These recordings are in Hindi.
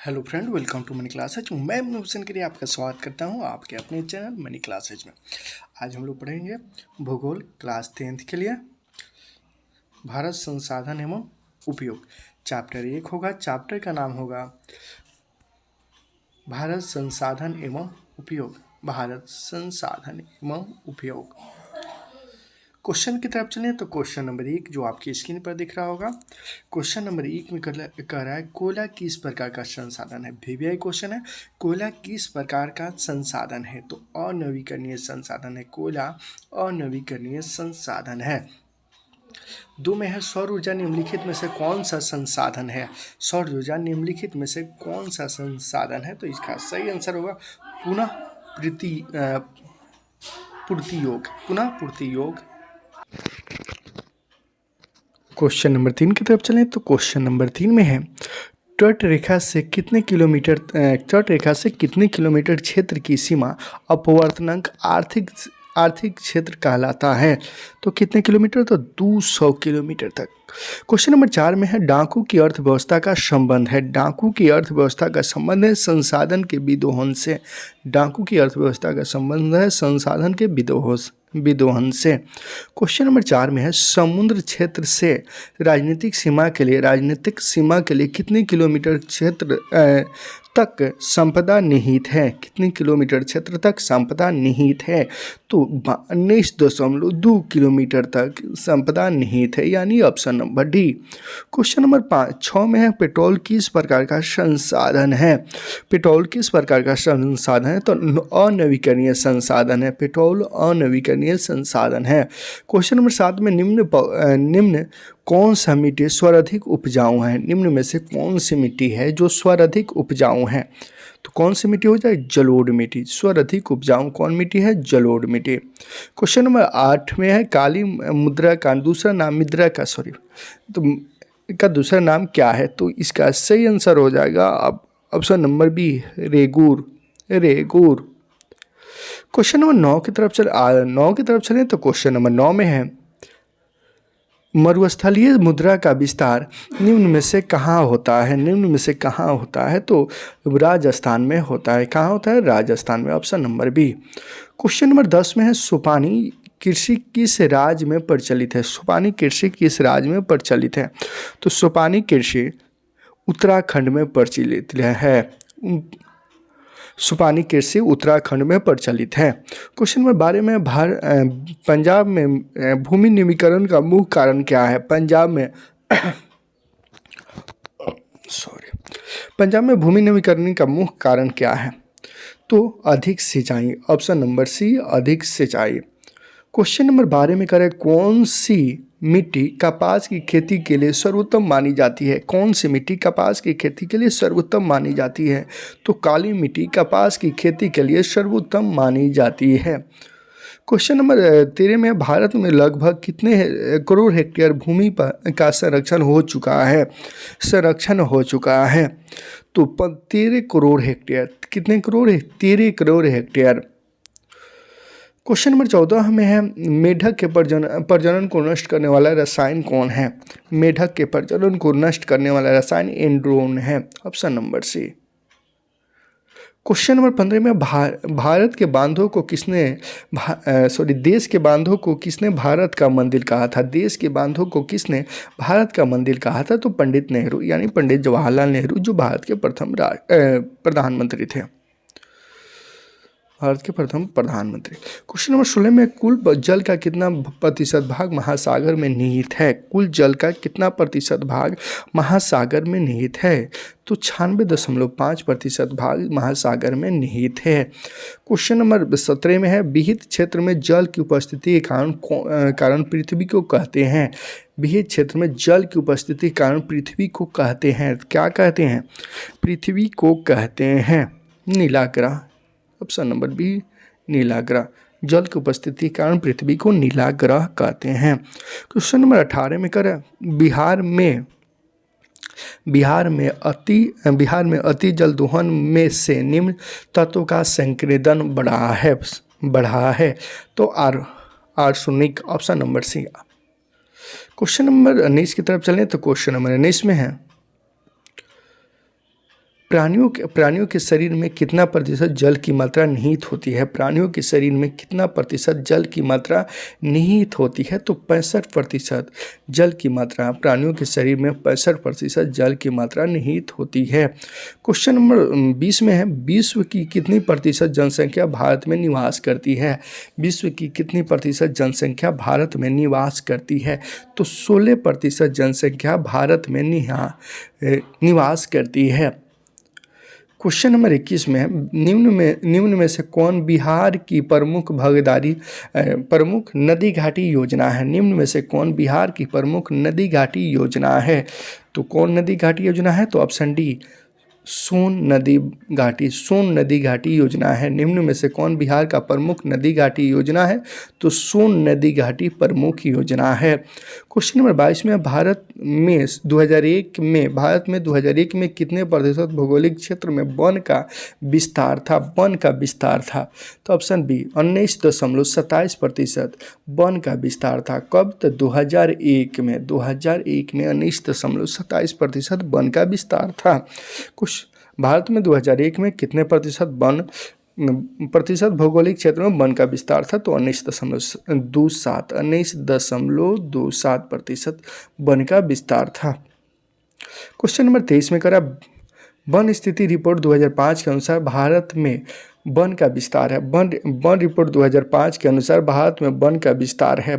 Hello friend, welcome to money classes. मैं हुसैन के लिए आपका स्वागत करता हूं आपके अपने चैनल मनी क्लासेज में। आज हम लोग पढ़ेंगे भूगोल क्लास 10th के लिए भारत संसाधन एवं उपयोग। चैप्टर 1 होगा। चैप्टर का नाम होगा भारत संसाधन एवं उपयोग। भारत संसाधन एवं उपयोग। क्वेश्चन की तरफ चलें तो क्वेश्चन नंबर 1 जो आपकी स्क्रीन पर दिख रहा होगा। क्वेश्चन नंबर 1 में कह रहा है कोयला किस प्रकार का संसाधन है। वीवीआई क्वेश्चन है। कोयला किस प्रकार का संसाधन है, तो अनवीकरणीय संसाधन है। कोयला अनवीकरणीय संसाधन है। 2 में है सौर ऊर्जा निम्नलिखित में से कौन सा संसाधन है। सौर ऊर्जा निम्नलिखित में से कौन सा संसाधन है, तो इसका सही आंसर होगा पुनः पूर्ति योग। पुनः पूर्ति योग। क्वेश्चन नंबर 3 की तरफ चलें तो क्वेश्चन नंबर 3 में है तट रेखा से कितने किलोमीटर क्षेत्र की सीमा अपवर्तनांक आर्थिक क्षेत्र कहलाता है। तो कितने किलोमीटर, तो 200 किलोमीटर तक। क्वेश्चन नंबर 4 में है डाकू की अर्थव्यवस्था का संबंध है। डाकू की अर्थव्यवस्था का संबंध है संसाधन के विदोहन से। डाकू की अर्थव्यवस्था का संबंध है संसाधन के विदोहन से। क्वेश्चन नंबर 4 में है समुद्र क्षेत्र से राजनीतिक सीमा के लिए कितने किलोमीटर क्षेत्र तक संपदा निहित है। कितने किलोमीटर क्षेत्र तक संपदा निहित है, तो 19.2 किलोमीटर तक संपदा निहित है, यानी option number D. Question number 6 में है पेट्रोल किस प्रकार का संसाधन है। पेट्रोल किस प्रकार का संसाधन है, तो अनवीकरणीय संसाधन है। पेट्रोल अनवीकरणीय संसाधन है। क्वेश्चन नंबर 7 में निम्न कौन सा मिट्टी सर्वाधिक उपजाऊ है। निम्न में से कौन सी मिट्टी है जो सर्वाधिक उपजाऊ है, तो कौन सी मिट्टी हो जाए, जलोढ़ मिट्टी। सर्वाधिक उपजाऊ कौन मिट्टी है, जलोढ़ मिट्टी। क्वेश्चन नंबर 8 में है काली मुद्रा का दूसरा नाम का दूसरा नाम क्या है, तो इसका सही आंसर हो जाएगा अब ऑप्शन नंबर बी, रेगूर। क्वेश्चन नंबर 9 की तरफ चलें तो क्वेश्चन नंबर 9 में है मरुस्थलीय मुद्रा का विस्तार निम्न में से कहाँ होता है, तो राजस्थान में होता है। कहाँ होता है, राजस्थान में, option number B. Question number 10 में है सुपानी कृषि किस राज्य में प्रचलित है। सुपानी कृषि किस राज्य में प्रचलित है, तो सुपानी कृषि उत्तराखंड में प्रचलित है। सुपानी कृषि उत्तराखंड में प्रचलित है। क्वेश्चन नंबर 12 में पंजाब में भूमि निमीकरण का मुख्य कारण क्या है। पंजाब में भूमि निमीकरण का मुख्य कारण क्या है, तो अधिक सिंचाई, ऑप्शन नंबर सी, अधिक सिंचाई। क्वेश्चन नंबर 12 में करें कौन सी मिट्टी कपास की खेती के लिए सर्वोत्तम मानी जाती है। कौन सी मिट्टी कपास की खेती के लिए सर्वोत्तम मानी जाती है, तो काली मिट्टी कपास की खेती के लिए सर्वोत्तम मानी जाती है। क्वेश्चन नंबर 13 में भारत में लगभग कितने करोड़ हेक्टेयर भूमि का संरक्षण हो चुका है, तो 13 करोड़ हेक्टेयर। कितने करोड़ है, 13 करोड़ हेक्टेयर। क्वेश्चन नंबर 14 में है मेढक के प्रजनन को नष्ट करने वाला रसायन कौन है। मेढक के प्रजनन को नष्ट करने वाला रसायन एंड्रोन है, option number C. Question number 15 में देश के बांधों को किसने भारत का मंदिर कहा था। देश के बांधों को किसने भारत का मंदिर कहा था, तो पंडित नेहरू, यानी पंडित जवाहरलाल नेहरू, जो भारत के प्रथम प्रधानमंत्री थे। क्वेश्चन नंबर 16 में कुल जल का कितना प्रतिशत भाग महासागर में निहित है। कुल जल का कितना प्रतिशत भाग महासागर में निहित है, तो 96.5% भाग महासागर में निहित है। क्वेश्चन नंबर 17 में है विहित क्षेत्र में जल की उपस्थिति के कारण पृथ्वी को कहते हैं। विहित क्षेत्र में जल की उपस्थिति के कारण पृथ्वी को कहते हैं, क्या कहते हैं, पृथ्वी को कहते हैं नीला ग्रह, ऑप्शन नंबर बी, नीला ग्रह। जल की उपस्थिति के कारण पृथ्वी को नीला ग्रह कहते हैं। क्वेश्चन नंबर 18 में करें बिहार में अति जल दोहन में से निम्न तत्व का संकेंद्रण बढ़ा है, तो arsenic, option number C. Question number 19 की तरफ चलें तो क्वेश्चन नंबर 19 में है प्राणियों के शरीर में कितना प्रतिशत जल की मात्रा निहित होती है? प्राणियों के शरीर में कितना प्रतिशत जल की मात्रा निहित होती है? तो 65% जल की मात्रा, प्राणियों के शरीर में 65% जल की मात्रा निहित होती है। क्वेश्चन नंबर 20 में है, विश्व की कितनी प्रतिशत जनसंख्या भारत में निवास करती है? विश्व की कितनी प्रतिशत जनसंख्या भारत में निवास करती है? तो 16% जनसंख्या भारत में निवास करती है। क्वेश्चन नंबर 21 में है, निम्न में से कौन बिहार की प्रमुख नदी घाटी योजना है? निम्न में से कौन बिहार की प्रमुख नदी घाटी योजना है? तो कौन नदी घाटी योजना है? तो ऑप्शन डी, सोन नदी घाटी योजना है। निम्न में से कौन बिहार का प्रमुख नदी घाटी योजना है? तो सोन नदी घाटी प्रमुख योजना है। क्वेश्चन नंबर 22 में, भारत में 2001 में कितने प्रतिशत भौगोलिक क्षेत्र में वन का विस्तार था? तो ऑप्शन बी, 19.27% वन का विस्तार था। कब? तो 2001 में 19.27% वन का विस्तार था। भारत में 2001 में कितने प्रतिशत भौगोलिक क्षेत्र में वन का विस्तार था? तो 19.27% वन का विस्तार था। क्वेश्चन नंबर 23 में करा, वन स्थिति रिपोर्ट 2005 के अनुसार भारत में वन का विस्तार है। वन रिपोर्ट 2005 के अनुसार भारत में वन का विस्तार है।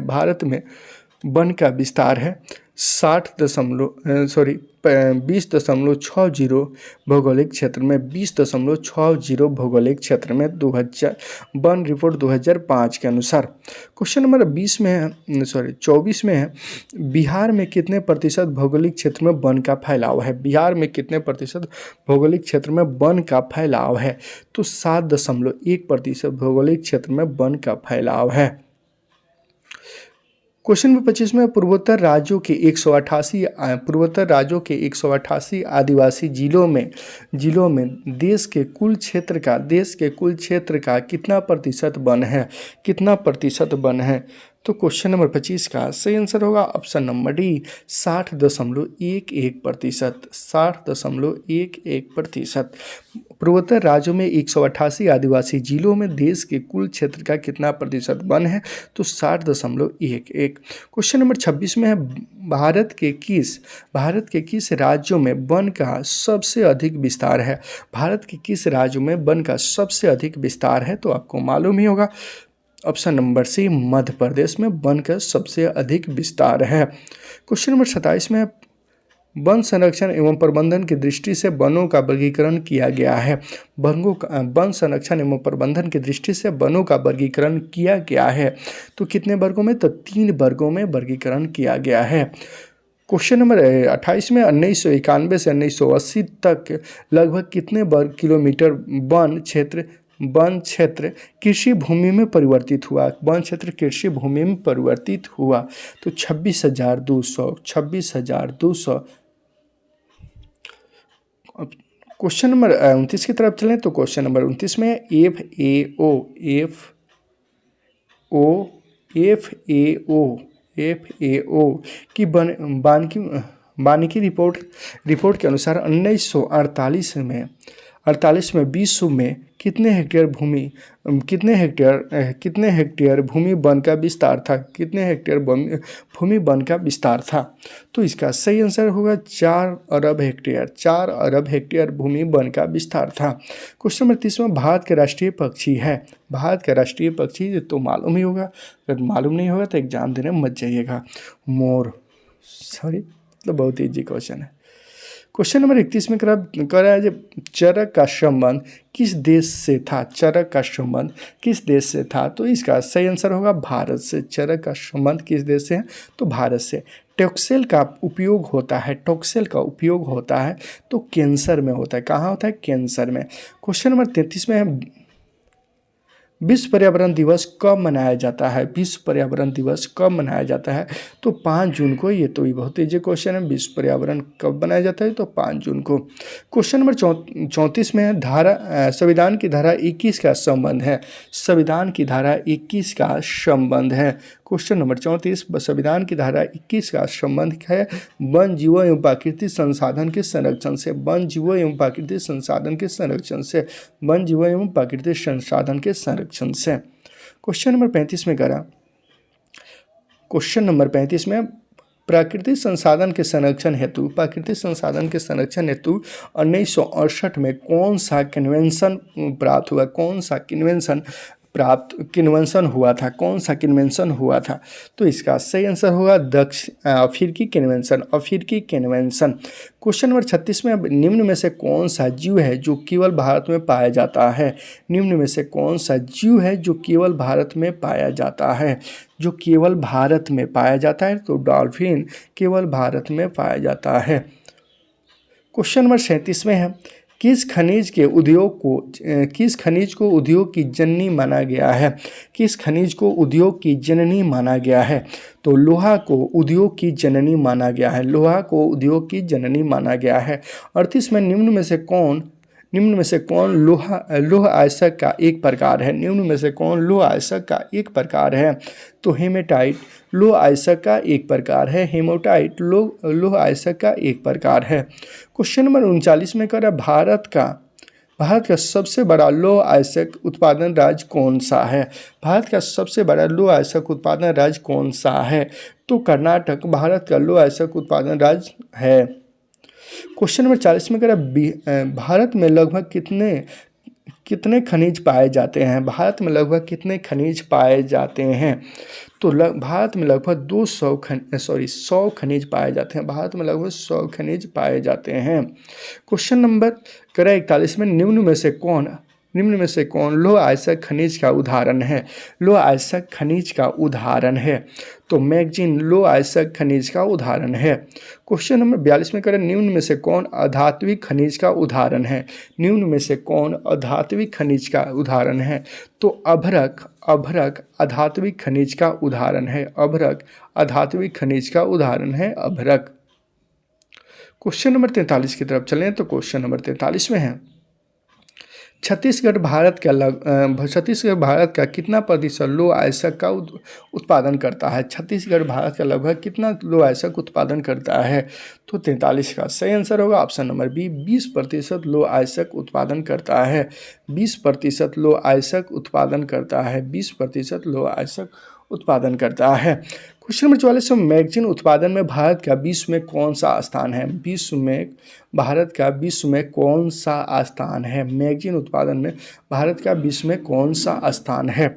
20.60 भौगोलिक क्षेत्र में 20.60 भौगोलिक क्षेत्र में 2000 रिपोर्ट 2005 के अनुसार। क्वेश्चन नंबर 24 में है, बिहार में कितने प्रतिशत भौगोलिक क्षेत्र में वन का फैलाव है? बिहार में कितने प्रतिशत भौगोलिक क्षेत्र में वन का फैलाव है? तो 7.1% भौगोलिक क्षेत्र में वन का फैलाव है। क्वेश्चन नंबर 25 में, पूर्वोत्तर राज्यों के 188 आदिवासी जिलों में देश के कुल क्षेत्र का कितना प्रतिशत वन है? तो क्वेश्चन नंबर 25 का सही आंसर होगा ऑप्शन नंबर डी, 60.11%। पूर्वोत्तर राज्यों में 188 आदिवासी जिलों में देश के कुल क्षेत्र का कितना प्रतिशत वन है? तो 60.11। क्वेश्चन नंबर 26 में है, भारत के किस राज्यों में वन का सबसे अधिक विस्तार है? भारत के किस राज्यों में वन का सबसे अधिक विस्तार है? तो आपको मालूम ही होगा, ऑप्शन नंबर सी, मध्य प्रदेश में वन का सबसे अधिक विस्तार है। क्वेश्चन नंबर 27 में, वन संरक्षण एवं प्रबंधन की दृष्टि से वनों का वर्गीकरण किया गया है। वन संरक्षण एवं प्रबंधन की दृष्टि से वनों का वर्गीकरण किया गया है। तो कितने वर्गों में? तो 3 वर्गों में वर्गीकरण किया गया है। क्वेश्चन नंबर 28 में, 1991 से 1980 तक लगभग कितने वर्ग किलोमीटर वन क्षेत्र कृषि भूमि में परिवर्तित हुआ? वन क्षेत्र कृषि भूमि में परिवर्तित हुआ। तो 26,200। क्वेश्चन नंबर 29 की तरफ चलें तो क्वेश्चन नंबर 29 में FAO की वानिकी रिपोर्ट के अनुसार 1948 में विश्व में कितने हेक्टेयर भूमि वन का विस्तार था? कितने हेक्टेयर भूमि वन का विस्तार था? तो इसका सही आंसर होगा 4 अरब हेक्टेयर भूमि वन का विस्तार था। क्वेश्चन नंबर 30 में, भारत का राष्ट्रीय पक्षी तो मालूम ही होगा, अगर मालूम नहीं होगा तो एग्जाम देने मत जाइएगा। मतलब बहुत ईजी क्वेश्चन है। क्वेश्चन नंबर 31 में करा है, चरक का संबंध किस देश से था? तो इसका सही आंसर होगा भारत से। चरक का संबंध किस देश से है? तो भारत से। टॉक्सेल का उपयोग होता है तो कैंसर में होता है। कहाँ होता है? कैंसर में। क्वेश्चन नंबर 33 में है, विश्व पर्यावरण दिवस कब मनाया जाता है? तो 5 जून को। ये तो बहुत ईजी क्वेश्चन है, विश्व पर्यावरण कब मनाया जाता है? तो 5 जून को। क्वेश्चन नंबर 34 में है, संविधान की धारा 21 का संबंध है। क्वेश्चन नंबर 34, संविधान की धारा 21 का संबंध है वन जीवों एवं प्राकृतिक संसाधन के संरक्षण से। वन जीवों एवं प्राकृतिक संसाधन के संरक्षण से। वन जीवों एवं प्राकृतिक संसाधन के संरक्षण से। क्वेश्चन नंबर 35 में करा, क्वेश्चन नंबर 35 में प्राकृतिक संसाधन के संरक्षण हेतु 1968 में कौन सा कन्वेंशन प्राप्त हुआ? कौन सा कन्वेंशन हुआ था? तो इसका सही आंसर होगा अफ्रीकी कन्वेंशन। क्वेश्चन नंबर 36 में निम्न में से कौन सा जीव है जो केवल भारत में पाया जाता है? निम्न में से कौन सा जीव है जो केवल भारत में पाया जाता है? जो केवल भारत में पाया जाता है, तो डॉल्फिन केवल भारत में पाया जाता है। क्वेश्चन नंबर 37 में है, किस खनिज को उद्योग की जननी माना गया है? किस खनिज को उद्योग की जननी माना गया है? तो लोहा को उद्योग की जननी माना गया है। लोहा को उद्योग की जननी माना गया है। 38 में निम्न में से कौन लौह आयस्क का एक प्रकार है? निम्न में से कौन लौह आयस्क का एक प्रकार है? तो हेमेटाइट लौह आयस्क का एक प्रकार है। हेमेटाइट लौह आयस्क का एक प्रकार है। क्वेश्चन नंबर 39 में कर भारत का सबसे बड़ा लौह आयस्क उत्पादन राज्य कौन सा है? भारत का सबसे बड़ा लौह आयस्क उत्पादन राज्य कौन सा है? तो कर्नाटक भारत का लौह आयस्क उत्पादन राज्य है। क्वेश्चन नंबर 40 में कह भारत में लगभग कितने खनिज पाए जाते हैं? भारत में लगभग कितने खनिज पाए जाते हैं? तो भारत में लगभग 100 खनिज पाए जाते हैं। भारत में लगभग 100 खनिज पाए जाते हैं। क्वेश्चन नंबर 41 में निम्न में से कौन लौह आयस्क खनिज का उदाहरण है? लौह आयस्क खनिज का उदाहरण है। तो मैग्नीज लौह आयस्क खनिज का उदाहरण है। क्वेश्चन नंबर 42 में करें, निम्न में से कौन अधात्विक खनिज का उदाहरण है? निम्न में से कौन अधात्विक खनिज का उदाहरण है? तो अभ्रक अधात्विक खनिज का उदाहरण है। अभ्रक अधात्विक खनिज का उदाहरण है अभ्रक। क्वेश्चन नंबर 43 की तरफ चलें तो क्वेश्चन नंबर 43 में है, छत्तीसगढ़ भारत का कितना प्रतिशत लौह अयस्क का उत्पादन करता है? छत्तीसगढ़ भारत का लगभग कितना लौह अयस्क उत्पादन करता है? तो 43 का सही आंसर होगा ऑप्शन नंबर बी, 20% लौह अयस्क उत्पादन करता है। 20% लौह अयस्क उत्पादन करता है। 20% लौह अयस्क उत्पादन करता है। क्वेश्चन नंबर 44, मैगजीन उत्पादन में भारत का विश्व में कौन सा स्थान है? भारत का विश्व में कौन सा स्थान है? मैगजीन उत्पादन में भारत का विश्व में कौन सा स्थान है?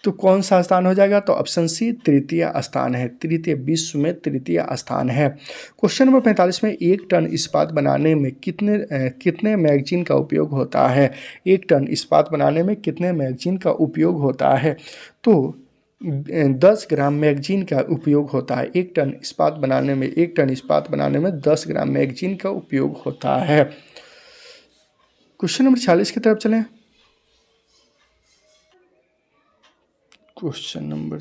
तो कौन सा स्थान हो जाएगा? तो ऑप्शन सी तृतीय स्थान है। विश्व में तृतीय स्थान है। क्वेश्चन नंबर 45 में 1 टन इस्पात बनाने में कितने मैगजीन का उपयोग होता है? 1 टन इस्पात बनाने में कितने मैगजीन का उपयोग होता है? तो 10 ग्राम मैगजीन का उपयोग होता है। 1 टन इस्पात बनाने में 10 ग्राम मैगजीन का उपयोग होता है। क्वेश्चन नंबर 46 की तरफ चलें। क्वेश्चन नंबर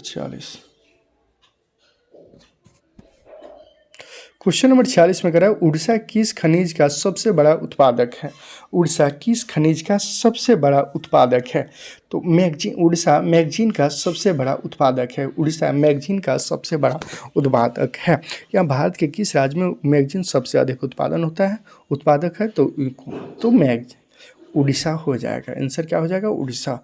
46 में कह रहा है, उड़ीसा किस खनिज का सबसे बड़ा उत्पादक है? उड़ीसा किस खनिज का सबसे बड़ा उत्पादक है? तो उड़ीसा मैगजीन का सबसे बड़ा उत्पादक है। उड़ीसा मैगजीन का सबसे बड़ा उत्पादक है। या भारत के किस राज्य में मैगजीन सबसे अधिक उत्पादक है? तो उड़ीसा हो जाएगा। आंसर क्या हो जाएगा? उड़ीसा।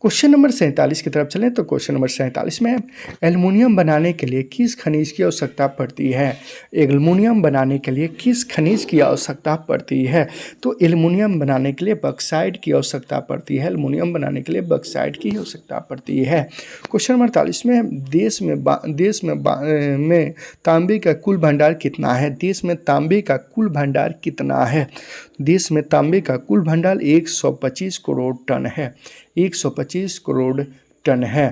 क्वेश्चन नंबर 47 की तरफ चलें तो क्वेश्चन नंबर 47 में एल्युमिनियम बनाने के लिए किस खनिज की आवश्यकता पड़ती है? एल्युमिनियम बनाने के लिए किस खनिज की आवश्यकता पड़ती है? तो एल्युमिनियम बनाने के लिए बॉक्साइट की आवश्यकता पड़ती है। एल्युमिनियम बनाने के लिए बॉक्साइट की आवश्यकता पड़ती है। क्वेश्चन नंबर 48 में देश में तांबे का कुल भंडार कितना है? देश में तांबे का कुल भंडार कितना है? देश में तांबे का कुल भंडार 125 करोड़ टन है। 125 करोड़ टन है।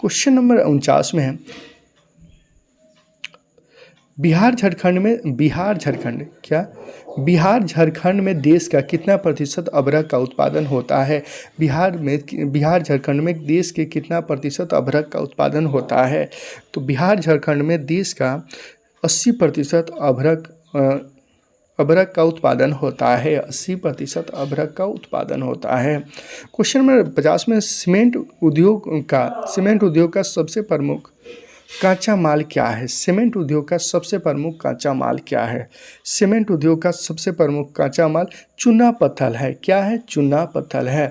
क्वेश्चन नंबर 49 में है, बिहार झारखंड में देश का कितना प्रतिशत अभ्रक का उत्पादन होता है? बिहार झारखंड में देश के कितना प्रतिशत अभ्रक का उत्पादन होता है? तो बिहार झारखंड में देश का 80% अभ्रक का उत्पादन होता है। 80% अभ्रक का उत्पादन होता है। क्वेश्चन नंबर 50 में सीमेंट उद्योग का सबसे प्रमुख कच्चा माल क्या है? सीमेंट उद्योग का सबसे प्रमुख कच्चा माल क्या है? सीमेंट उद्योग का सबसे प्रमुख कच्चा माल चूना पत्थर है। क्या है? चूना पत्थर है।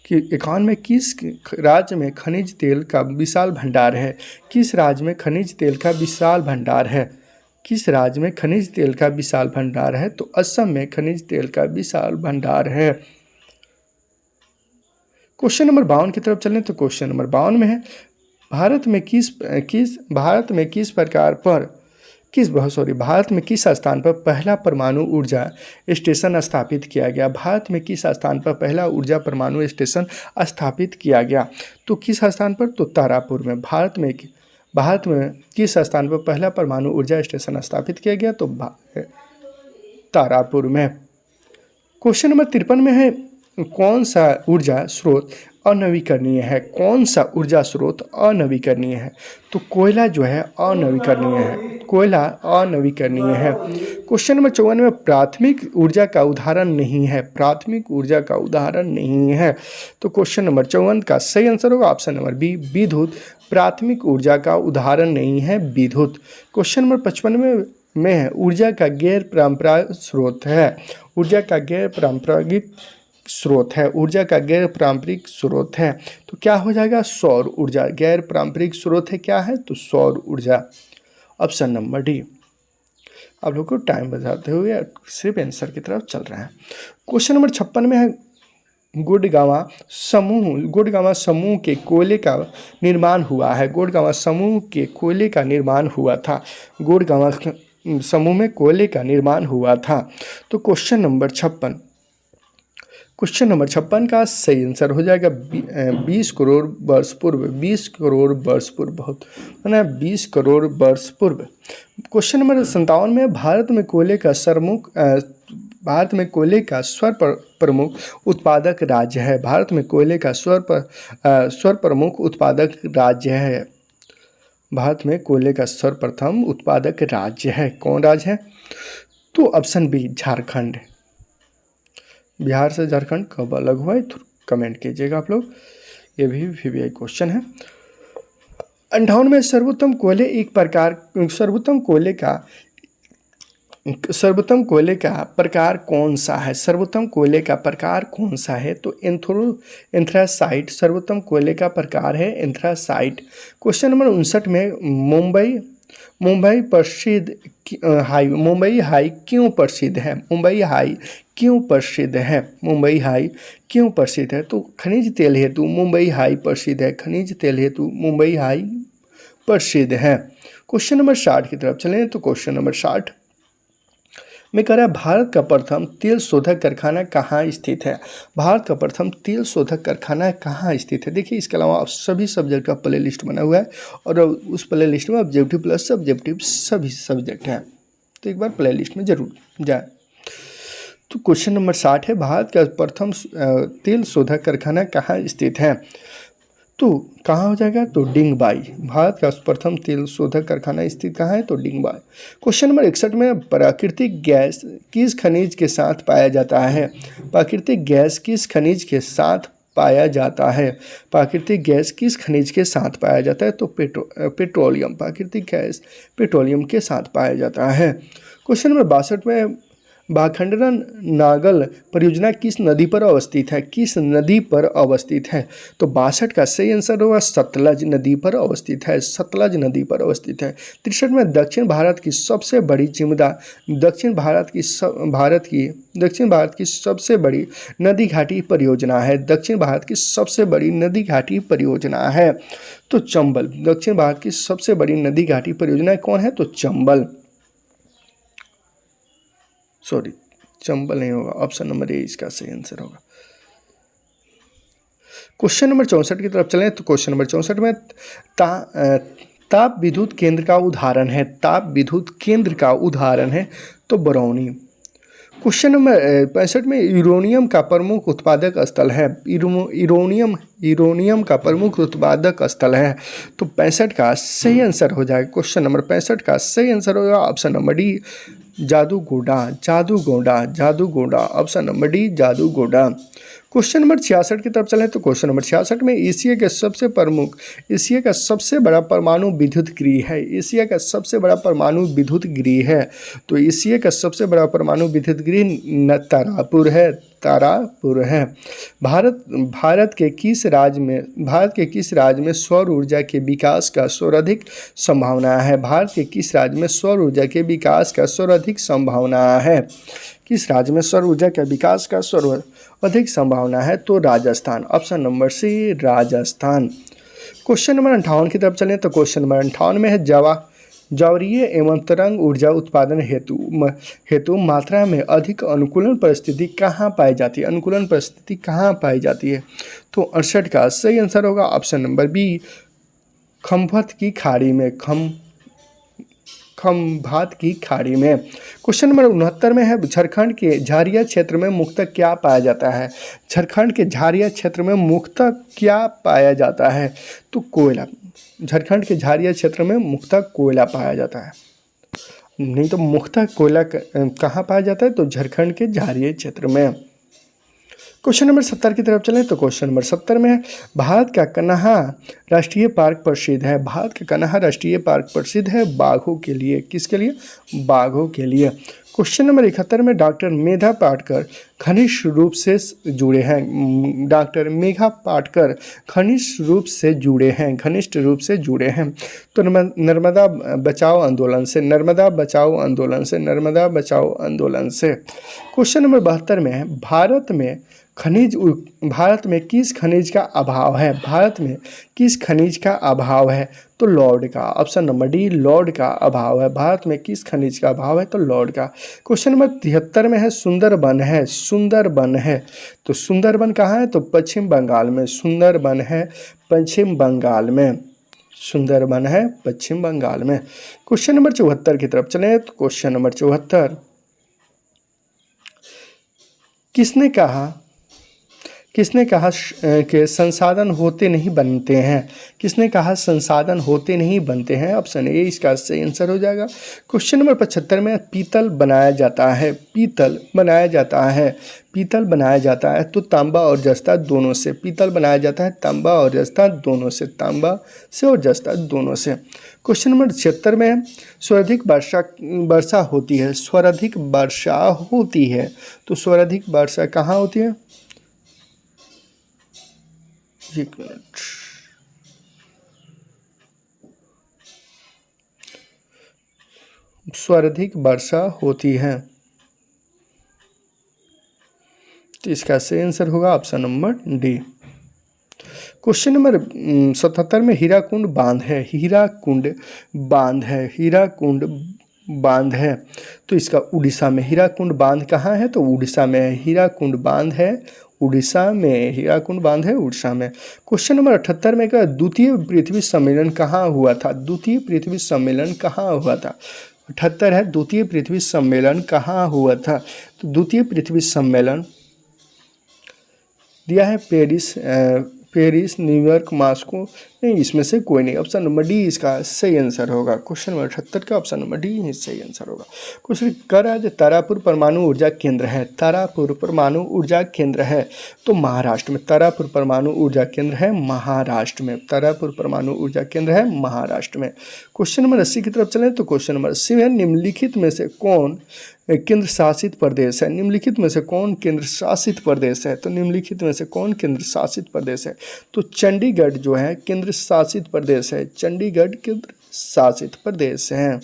कि एकाउंट में किस राज्य में खनिज तेल का विशाल भंडार है? किस राज्य में खनिज तेल का विशाल भंडार है? किस राज्य में खनिज तेल का विशाल भंडार है? तो असम में खनिज तेल का विशाल भंडार है। क्वेश्चन नंबर 52 की तरफ चलें तो क्वेश्चन नंबर 52 में है भारत में किस स्थान पर पहला परमाणु ऊर्जा स्टेशन स्थापित किया गया? भारत में किस स्थान पर पहला ऊर्जा परमाणु स्टेशन स्थापित किया गया? तो किस स्थान पर? तो तारापुर में। भारत में किस स्थान पर पहला परमाणु ऊर्जा स्टेशन स्थापित किया गया? तो तारापुर में। क्वेश्चन नंबर 53 में है कौन सा ऊर्जा स्रोत अनवीकरणीय है? कौन सा ऊर्जा स्रोत अनवीकरणीय है? तो कोयला जो है अनवीकरणीय है। कोयला अनवीकरणीय है। क्वेश्चन नंबर 54 में प्राथमिक ऊर्जा का उदाहरण नहीं है। प्राथमिक ऊर्जा का उदाहरण नहीं है। तो क्वेश्चन नंबर 54 का सही आंसर होगा ऑप्शन नंबर बी, विद्युत। प्राथमिक ऊर्जा का उदाहरण नहीं है विद्युत। क्वेश्चन नंबर 55 में है ऊर्जा का गैर पारंपरिक स्रोत है। ऊर्जा का गैर पारंपरिक स्रोत है। ऊर्जा का गैर पारंपरिक स्रोत है। तो क्या हो जाएगा? सौर ऊर्जा। गैर पारंपरिक स्रोत है क्या है? तो सौर ऊर्जा। Option number D. आप लोग को टाइम बचाते हुए सिर्फ आंसर की तरफ चल रहे हैं। क्वेश्चन नंबर 56 में है गुड़गांव समूह के कोयले का निर्माण हुआ है। गुड़गांव समूह के कोयले का निर्माण हुआ था। गुड़गांव समूह में कोयले का निर्माण हुआ था। तो क्वेश्चन नंबर 56 का सही आंसर हो जाएगा 20 करोड़ वर्ष पूर्व। 20 करोड़ वर्ष पूर्व, बहुत है 20 करोड़ वर्ष पूर्व। क्वेश्चन नंबर 57 में भारत में कोयले का प्रमुख उत्पादक राज्य है। भारत में कोयले का प्रमुख उत्पादक राज्य है। भारत में कोयले का सर्वप्रथम उत्पादक राज्य है। कौन राज्य है? तो ऑप्शन बी, झारखंड। बिहार से झारखंड कब अलग हुआ है तो कमेंट कीजिएगा आप लोग। ये भी VVI क्वेश्चन है। 58 में सर्वोत्तम कोयले का प्रकार कौन सा है? सर्वोत्तम कोयले का प्रकार कौन सा है? तो एंथ्रासाइट सर्वोत्तम कोयले का प्रकार है, एंथ्रासाइट। क्वेश्चन नंबर 59 में मुंबई हाई क्यों प्रसिद्ध है? मुंबई हाई क्यों प्रसिद्ध है? मुंबई हाई क्यों प्रसिद्ध है? तो खनिज तेल हेतु मुंबई हाई प्रसिद्ध है। खनिज तेल हेतु मुंबई हाई प्रसिद्ध है। क्वेश्चन नंबर 60 की तरफ चलें तो क्वेश्चन नंबर 60 में कह रहा है भारत का प्रथम तेल शोधक कारखाना कहाँ स्थित है? भारत का प्रथम तेल शोधक कारखाना कहाँ स्थित है? देखिए इसके अलावा सभी सब्जेक्ट का प्ले लिस्ट बना हुआ है और उस प्ले लिस्ट में ऑब्जेक्टिव प्लस सब्जेक्टिव सभी सब्जेक्ट हैं, तो एक बार प्ले लिस्ट में जरूर जाए। तो क्वेश्चन नंबर 60 है भारत का प्रथम तेल शोधक कारखाना कहाँ स्थित है? तो कहाँ हो जाएगा? तो डिंगबाई। भारत का प्रथम तेल शोधक कारखाना स्थित कहाँ है? तो डिंगबाई। क्वेश्चन नंबर 61 में प्राकृतिक गैस किस खनिज के साथ पाया जाता है? प्राकृतिक गैस किस खनिज के साथ पाया जाता है? प्राकृतिक गैस किस खनिज के साथ पाया जाता है? तो पेट्रोलियम। प्राकृतिक गैस पेट्रोलियम के साथ पाया जाता है। क्वेश्चन नंबर 62 में भाखंडरा नागल परियोजना किस नदी पर अवस्थित है? किस नदी पर अवस्थित है? तो 62 का सही आंसर होगा सतलज नदी पर अवस्थित है। सतलज नदी पर अवस्थित है। 63 में दक्षिण भारत की सबसे बड़ी दक्षिण भारत की सबसे बड़ी नदी घाटी परियोजना है। दक्षिण भारत की सबसे बड़ी नदी घाटी परियोजना है तो चंबल। दक्षिण भारत की सबसे बड़ी नदी घाटी परियोजना कौन है? तो चंबल। चंबल नहीं होगा, ऑप्शन नंबर ए इसका सही आंसर होगा। क्वेश्चन नंबर 64 की तरफ चलें तो क्वेश्चन नंबर 64 में ताप विद्युत केंद्र का उदाहरण है। ताप विद्युत केंद्र का उदाहरण है तो बरौनी। क्वेश्चन नंबर 65 में यूरेनियम का प्रमुख उत्पादक स्थल है। यूरेनियम का प्रमुख उत्पादक स्थल है तो 65 का सही आंसर हो जाएगा। क्वेश्चन नंबर 65 का सही आंसर होगा option number D, Jaduguda, Jaduguda, Jaduguda. Option number D Jaduguda. Question number 66 की तरफ चलें तो क्वेश्चन नंबर 66 में एशिया का सबसे बड़ा परमाणु विद्युत गृह है। एशिया का सबसे बड़ा परमाणु विद्युत गृह है। तो एशिया का सबसे बड़ा परमाणु विद्युत गृह तारापुर है, तारापुर है। भारत के किस राज्य में सौर ऊर्जा के विकास का सर्वाधिक संभावना है? भारत के किस राज्य में सौर ऊर्जा के विकास का सर्वाधिक संभावना है? किस राज्य में सौर ऊर्जा के विकास का सर्वाधिक संभावना है? तो Rajasthan. Option number C Rajasthan. Question number 58 की तरफ चलें तो क्वेश्चन नंबर 58 में है जवरीय एवं तरंग ऊर्जा उत्पादन हेतु मात्रा में अधिक अनुकूलन परिस्थिति कहाँ पाई जाती है? अनुकूलन परिस्थिति कहाँ पाई जाती है? तो 68 का सही आंसर होगा ऑप्शन नंबर बी खंभात की खाड़ी में, खंभात की खाड़ी में। क्वेश्चन नंबर 69 में है झारखंड के झारिया क्षेत्र में मुख्यतः क्या पाया जाता है? झारखंड के झारिया क्षेत्र में मुख्यतः क्या पाया जाता है? तो कोयला। झारखंड के झारिया क्षेत्र में मुख्यतः कोयला पाया जाता है। नहीं तो मुख्यतः कोयला कहाँ पाया जाता है? तो झारखंड के झारिया क्षेत्र में। क्वेश्चन नंबर 70 की तरफ चलें तो क्वेश्चन नंबर 70 में है भारत का कन्हा राष्ट्रीय पार्क प्रसिद्ध है। भारत का कन्हा राष्ट्रीय पार्क प्रसिद्ध है बाघों के लिए। किसके लिए? बाघों के लिए। क्वेश्चन नंबर 71 में डॉक्टर मेधा पाटकर घनिष्ठ रूप से जुड़े हैं। डॉक्टर मेघा पाटकर घनिष्ठ रूप से जुड़े हैं, घनिष्ठ रूप से जुड़े हैं। तो नर्मदा बचाओ आंदोलन से, नर्मदा बचाओ आंदोलन से, नर्मदा बचाओ आंदोलन से। क्वेश्चन नंबर 72 में है भारत में किस खनिज का अभाव है? भारत में किस खनिज का अभाव है? तो लॉर्ड का। ऑप्शन नंबर डी लॉर्ड का अभाव है। भारत में किस खनिज का अभाव है? तो लॉर्ड का। क्वेश्चन नंबर 73 में है सुंदरबन है, सुंदरबन है। तो सुंदरबन कहाँ है? तो पश्चिम बंगाल में। सुंदरबन है पश्चिम बंगाल में, सुंदरबन है पश्चिम बंगाल में। क्वेश्चन नंबर 74 की तरफ चलें तो क्वेश्चन नंबर 74 किसने कहा कि संसाधन होते नहीं बनते हैं? किसने कहा संसाधन होते नहीं बनते हैं? ऑप्शन ए इसका सही आंसर हो जाएगा। क्वेश्चन नंबर 75 में पीतल बनाया जाता है, पीतल बनाया जाता है, पीतल बनाया जाता है तो तांबा और जस्ता दोनों से। पीतल बनाया जाता है तांबा और जस्ता दोनों से, तांबा से और जस्ता दोनों से। क्वेश्चन नंबर 76 में सर्वाधिक वर्षा होती है, सर्वाधिक वर्षा होती है। तो सर्वाधिक वर्षा कहाँ होती है? एक मिनट। सर्वाधिक वर्षा होती है तो इसका सही आंसर होगा option number D. Question number 77 में हीराकुंड बांध है, हीराकुंड बांध है, हीराकुंड बांध है तो इसका उड़ीसा में। हीराकुंड बांध कहाँ है? तो उड़ीसा में है। हीराकुंड बांध है उड़ीसा में, हीराकुंड बांध है उड़ीसा में। क्वेश्चन नंबर 78 में का द्वितीय पृथ्वी सम्मेलन कहाँ हुआ था? द्वितीय पृथ्वी सम्मेलन कहाँ हुआ था? 78 है द्वितीय पृथ्वी सम्मेलन कहाँ हुआ था? तो द्वितीय पृथ्वी सम्मेलन दिया है पेरिस, न्यूयॉर्क, मॉस्को। नहीं, इसमें से कोई नहीं। ऑप्शन नंबर डी इसका सही आंसर होगा। क्वेश्चन नंबर 78 का ऑप्शन नंबर डी ही सही आंसर होगा। क्वेश्चन का राज्य तारापुर परमाणु ऊर्जा केंद्र है, तारापुर परमाणु ऊर्जा केंद्र है तो महाराष्ट्र में। तारापुर परमाणु ऊर्जा केंद्र है महाराष्ट्र में, तारापुर परमाणु ऊर्जा केंद्र है महाराष्ट्र में। क्वेश्चन नंबर 80 की तरफ चलें तो क्वेश्चन नंबर 80 में निम्नलिखित में से कौन केंद्र शासित प्रदेश है? निम्नलिखित में से कौन केंद्र शासित प्रदेश है? तो निम्नलिखित में से कौन केंद्र शासित प्रदेश है? तो चंडीगढ़ जो है केंद्र शासित प्रदेश है, चंडीगढ़ केंद्र शासित प्रदेश है।